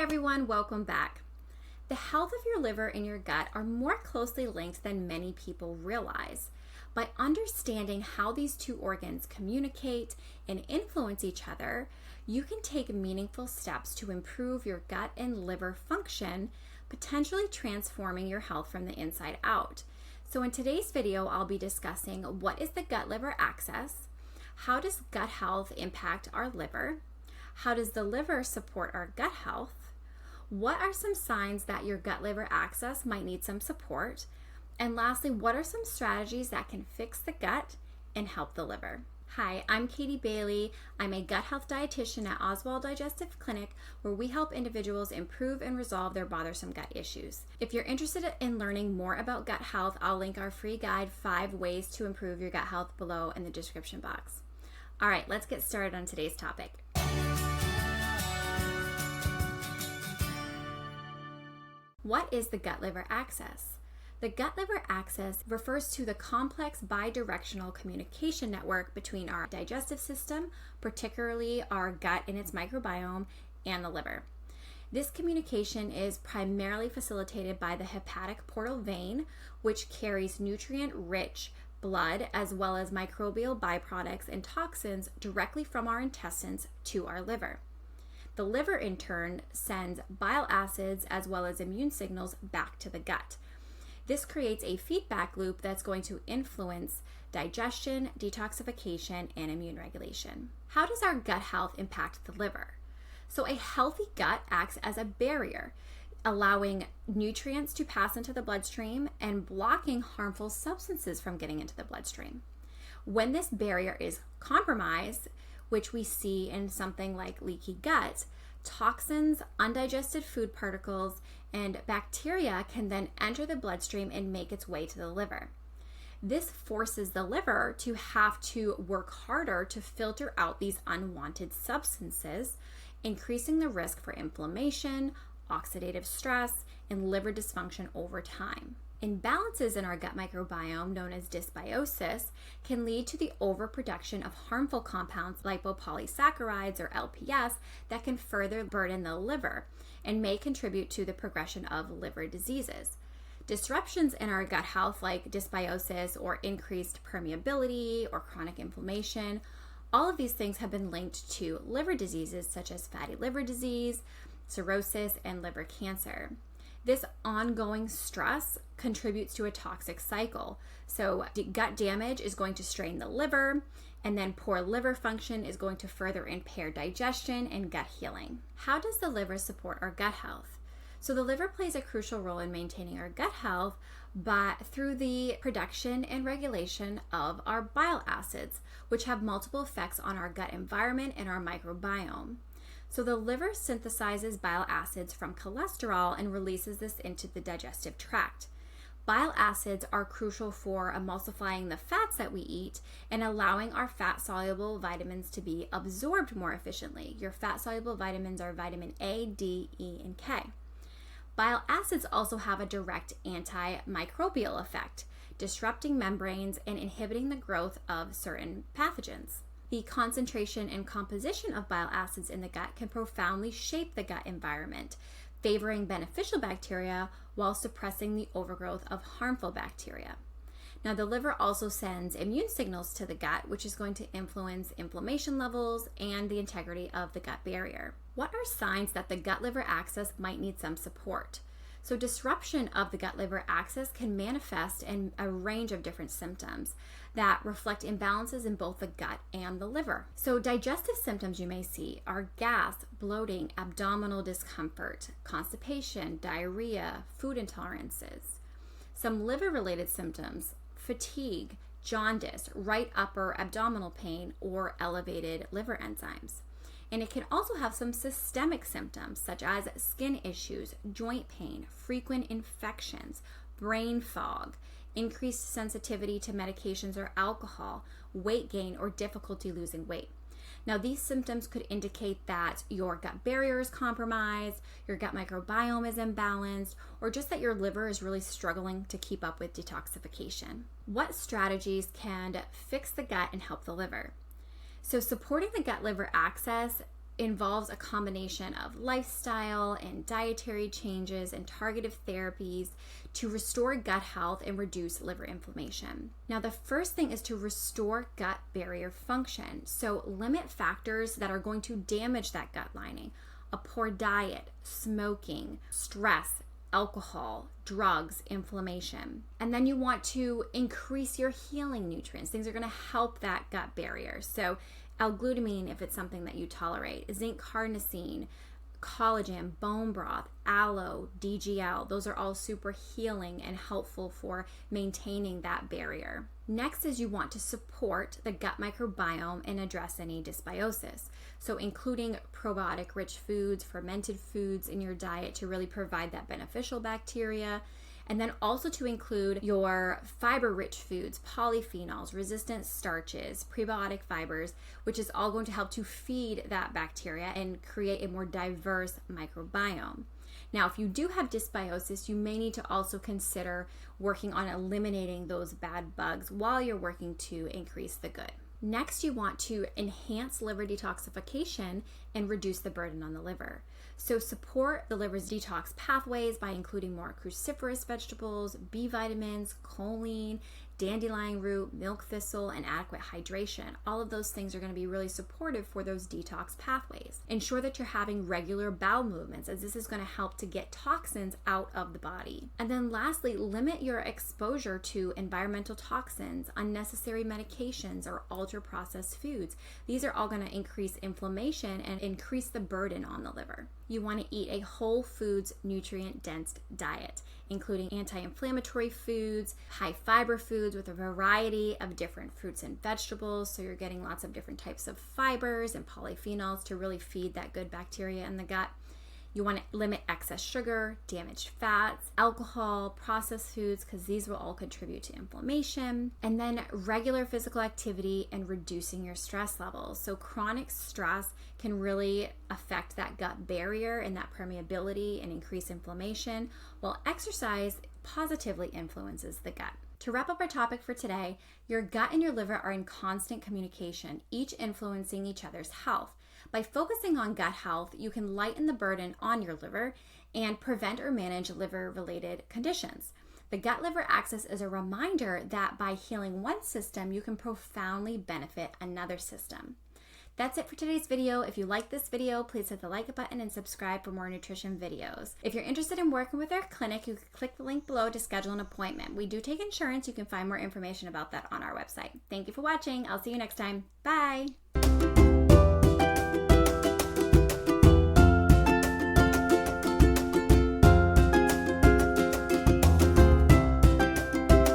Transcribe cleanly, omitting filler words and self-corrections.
everyone, welcome back. The health of your liver and your gut are more closely linked than many people realize. By understanding how these two organs communicate and influence each other, you can take meaningful steps to improve your gut and liver function, potentially transforming your health from the inside out. So in today's video, I'll be discussing what is the gut-liver axis, how does gut health impact our liver, how does the liver support our gut health, what are some signs that your gut-liver axis might need some support, and lastly, what are some strategies that can fix the gut and help the liver? Hi, I'm Katie Bailey. I'm a gut health dietitian at Oswald Digestive Clinic, where we help individuals improve and resolve their bothersome gut issues. If you're interested in learning more about gut health, I'll link our free guide, 5 Ways to Improve Your Gut Health, below in the description box. All right, let's get started on today's topic. What is the gut-liver axis? The gut-liver axis refers to the complex bidirectional communication network between our digestive system, particularly our gut and its microbiome, and the liver. This communication is primarily facilitated by the hepatic portal vein, which carries nutrient-rich blood as well as microbial byproducts and toxins directly from our intestines to our liver. The liver, in turn, sends bile acids as well as immune signals back to the gut. This creates a feedback loop that's going to influence digestion, detoxification, and immune regulation. How does our gut health impact the liver? So a healthy gut acts as a barrier, allowing nutrients to pass into the bloodstream and blocking harmful substances from getting into the bloodstream. When this barrier is compromised, which we see in something like leaky gut, toxins, undigested food particles, and bacteria can then enter the bloodstream and make its way to the liver. This forces the liver to have to work harder to filter out these unwanted substances, increasing the risk for inflammation, oxidative stress, and liver dysfunction over time. Imbalances in our gut microbiome, known as dysbiosis, can lead to the overproduction of harmful compounds, lipopolysaccharides or LPS, that can further burden the liver and may contribute to the progression of liver diseases. Disruptions in our gut health, like dysbiosis or increased permeability or chronic inflammation, all of these things have been linked to liver diseases such as fatty liver disease, cirrhosis, and liver cancer. This ongoing stress contributes to a toxic cycle. So gut damage is going to strain the liver, and then poor liver function is going to further impair digestion and gut healing. How does the liver support our gut health? So the liver plays a crucial role in maintaining our gut health through the production and regulation of our bile acids, which have multiple effects on our gut environment and our microbiome. So the liver synthesizes bile acids from cholesterol and releases this into the digestive tract. Bile acids are crucial for emulsifying the fats that we eat and allowing our fat-soluble vitamins to be absorbed more efficiently. Your fat-soluble vitamins are vitamin A, D, E, and K. Bile acids also have a direct antimicrobial effect, disrupting membranes and inhibiting the growth of certain pathogens. The concentration and composition of bile acids in the gut can profoundly shape the gut environment, favoring beneficial bacteria while suppressing the overgrowth of harmful bacteria. Now, the liver also sends immune signals to the gut, which is going to influence inflammation levels and the integrity of the gut barrier. What are signs that the gut-liver axis might need some support? So disruption of the gut-liver axis can manifest in a range of different symptoms that reflect imbalances in both the gut and the liver. So digestive symptoms you may see are gas, bloating, abdominal discomfort, constipation, diarrhea, food intolerances. Some liver-related symptoms: fatigue, jaundice, right upper abdominal pain, or elevated liver enzymes. And it can also have some systemic symptoms such as skin issues, joint pain, frequent infections, brain fog, increased sensitivity to medications or alcohol, weight gain, or difficulty losing weight. Now, these symptoms could indicate that your gut barrier is compromised, your gut microbiome is imbalanced, or just that your liver is really struggling to keep up with detoxification. What strategies can fix the gut and help the liver? So supporting the gut-liver axis involves a combination of lifestyle and dietary changes and targeted therapies to restore gut health and reduce liver inflammation. Now, the first thing is to restore gut barrier function. So limit factors that are going to damage that gut lining. A poor diet, smoking, stress, alcohol, drugs, inflammation. And then you want to increase your healing nutrients. Things are going to help that gut barrier. So L-glutamine, if it's something that you tolerate, zinc carnosine, collagen, bone broth, aloe, DGL, those are all super healing and helpful for maintaining that barrier. Next is you want to support the gut microbiome and address any dysbiosis. So including probiotic-rich foods, fermented foods in your diet to really provide that beneficial bacteria. And then also to include your fiber-rich foods, polyphenols, resistant starches, prebiotic fibers, which is all going to help to feed that bacteria and create a more diverse microbiome. Now, if you do have dysbiosis, you may need to also consider working on eliminating those bad bugs while you're working to increase the good. Next, you want to enhance liver detoxification and reduce the burden on the liver. So support the liver's detox pathways by including more cruciferous vegetables, B vitamins, choline, dandelion root, milk thistle, and adequate hydration. All of those things are going to be really supportive for those detox pathways. Ensure that you're having regular bowel movements, as this is going to help to get toxins out of the body. And then lastly, limit your exposure to environmental toxins, unnecessary medications, or ultra-processed foods. These are all going to increase inflammation and increase the burden on the liver. You want to eat a whole foods, nutrient-dense diet, including anti-inflammatory foods, high fiber foods with a variety of different fruits and vegetables. So you're getting lots of different types of fibers and polyphenols to really feed that good bacteria in the gut. You want to limit excess sugar, damaged fats, alcohol, processed foods, because these will all contribute to inflammation. And then regular physical activity and reducing your stress levels. So chronic stress can really affect that gut barrier and that permeability and increase inflammation, while exercise positively influences the gut. To wrap up our topic for today, your gut and your liver are in constant communication, each influencing each other's health. By focusing on gut health, you can lighten the burden on your liver and prevent or manage liver-related conditions. The gut-liver axis is a reminder that by healing one system, you can profoundly benefit another system. That's it for today's video. If you like this video, please hit the like button and subscribe for more nutrition videos. If you're interested in working with our clinic, you can click the link below to schedule an appointment. We do take insurance. You can find more information about that on our website. Thank you for watching. I'll see you next time. Bye.